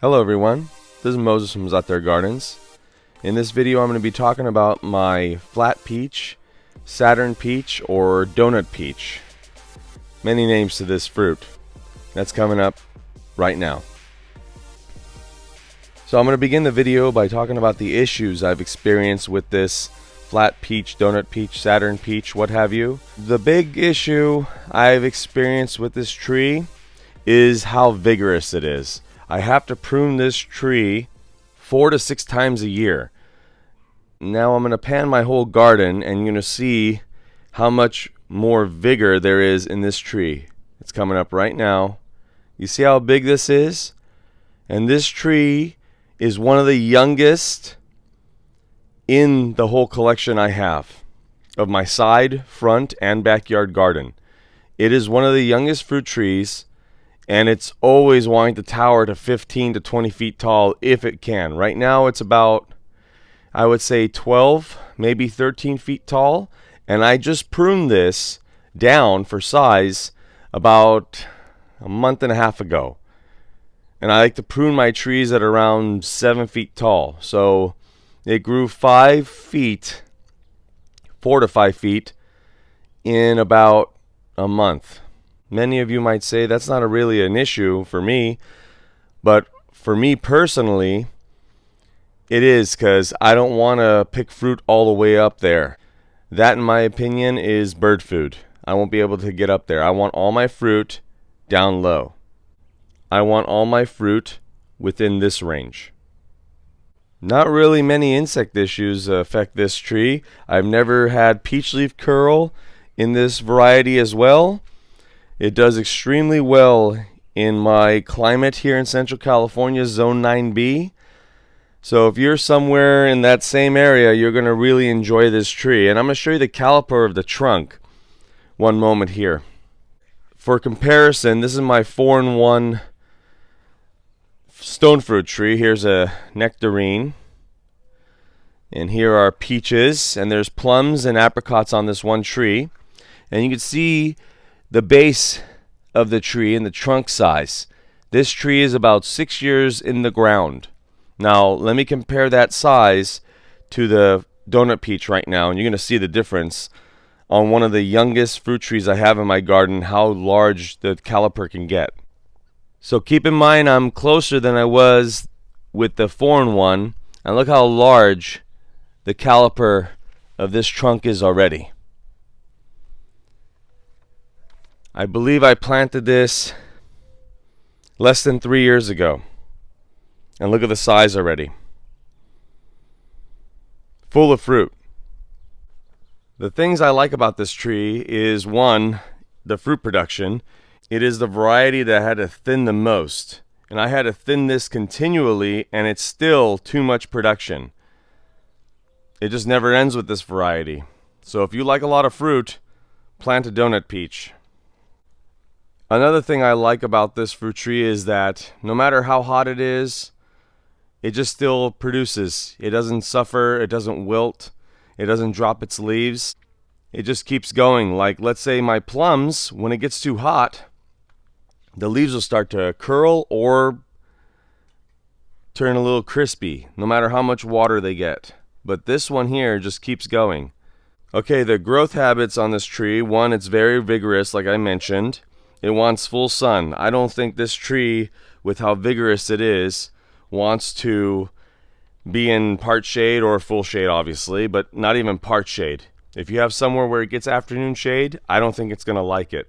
Hello everyone, this is Moses from Zaatar Gardens. In this video I'm going to be talking about my flat peach, Saturn peach, or donut peach. Many names to this fruit. That's coming up right now. So I'm going to begin the video by talking about the issues I've experienced with this flat peach, donut peach, Saturn peach, what have you. The big issue I've experienced with this tree is how vigorous it is. I have to prune this tree 4 to 6 times a year. Now I'm going to pan my whole garden and you're going to see how much more vigor there is in this tree. It's coming up right now. You see how big this is? And this tree is one of the youngest in the whole collection I have of my side, front, and backyard garden. It is one of the youngest fruit trees, and it's always wanting to tower to 15 to 20 feet tall if it can. Right now it's about, I would say 12, maybe 13 feet tall, and I just pruned this down for size about a month and a half ago. And I like to prune my trees at around 7 feet tall. So it grew 5 feet, 4 to 5 feet in about a month. Many of you might say that's not really an issue for me, but for me personally, it is, because I don't want to pick fruit all the way up there. That, in my opinion, is bird food. I won't be able to get up there. I want all my fruit down low. I want all my fruit within this range. Not really many insect issues affect this tree. I've never had peach leaf curl in this variety as well. It does extremely well in my climate here in Central California, Zone 9B. So if you're somewhere in that same area, you're going to really enjoy this tree. And I'm going to show you the caliper of the trunk one moment here. For comparison, this is my 4-in-1 stone fruit tree. Here's a nectarine. And here are peaches. And there's plums and apricots on this one tree. And you can see the base of the tree and the trunk size. This tree is about 6 years in the ground. Now let me compare that size to the donut peach right now, and you're going to see the difference on one of the youngest fruit trees I have in my garden, how large the caliper can get. So keep in mind I'm closer than I was with the 4-in-1, and look how large the caliper of this trunk is already. I believe I planted this less than 3 years ago. And look at the size already. Full of fruit. The things I like about this tree is, one, the fruit production. It is the variety that I had to thin the most. And I had to thin this continually, and it's still too much production. It just never ends with this variety. So if you like a lot of fruit, plant a donut peach. Another thing I like about this fruit tree is that no matter how hot it is, it just still produces. It doesn't suffer, it doesn't wilt, it doesn't drop its leaves. It just keeps going. Like, let's say my plums, when it gets too hot, the leaves will start to curl or turn a little crispy, no matter how much water they get. But this one here just keeps going. Okay, the growth habits on this tree. One, it's very vigorous, like I mentioned. It wants full sun. I don't think this tree, with how vigorous it is, wants to be in part shade or full shade, obviously, but not even part shade. If you have somewhere where it gets afternoon shade, I don't think it's going to like it.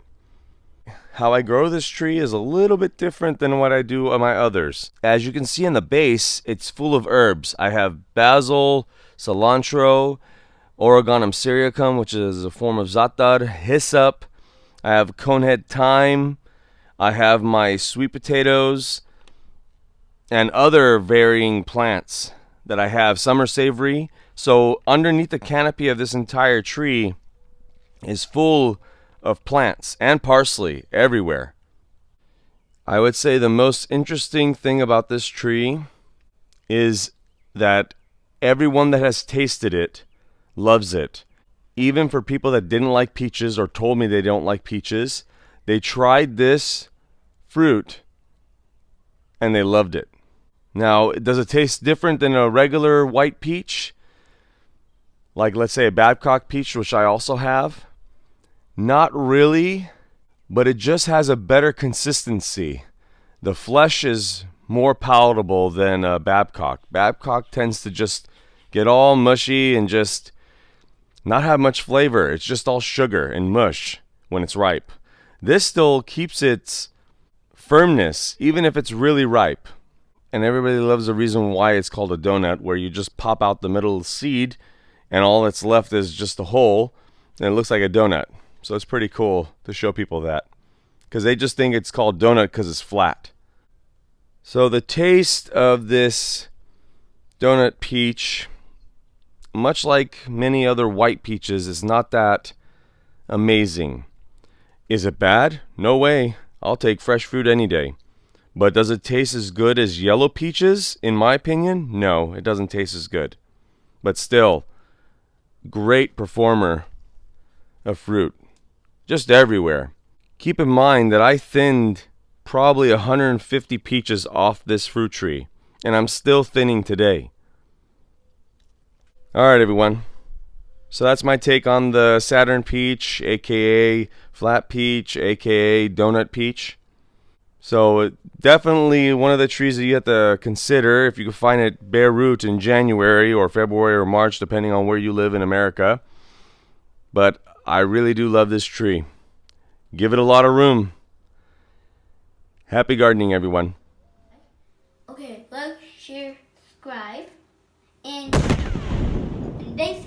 How I grow this tree is a little bit different than what I do on my others. As you can see in the base, it's full of herbs. I have basil, cilantro, Oregonum syriacum, which is a form of Zaatar, hyssop. I have conehead thyme, I have my sweet potatoes, and other varying plants that I have. Some are savory. So underneath the canopy of this entire tree is full of plants and parsley everywhere. I would say the most interesting thing about this tree is that everyone that has tasted it loves it. Even for people that didn't like peaches or told me they don't like peaches, they tried this fruit and they loved it. Now, does it taste different than a regular white peach? Like, let's say a Babcock peach, which I also have? Not really, but it just has a better consistency. The flesh is more palatable than Babcock. Babcock tends to just get all mushy and just not have much flavor. It's just all sugar and mush when it's ripe. This still keeps its firmness, even if it's really ripe. And everybody loves the reason why it's called a donut, where you just pop out the middle seed and all that's left is just a hole and it looks like a donut. So it's pretty cool to show people that, because they just think it's called donut because it's flat. So the taste of this donut peach, much like many other white peaches, is not that amazing. Is it bad? No way. I'll take fresh fruit any day. But does it taste as good as yellow peaches? In my opinion, no, it doesn't taste as good. But still, great performer of fruit. Just everywhere. Keep in mind that I thinned probably 150 peaches off this fruit tree, and I'm still thinning today. Alright everyone, so that's my take on the Saturn Peach, aka Flat Peach, aka Donut Peach. So definitely one of the trees that you have to consider if you can find it bare root in January or February or March, depending on where you live in America. But I really do love this tree. Give it a lot of room. Happy gardening, everyone. Okay, like, share, subscribe, and thanks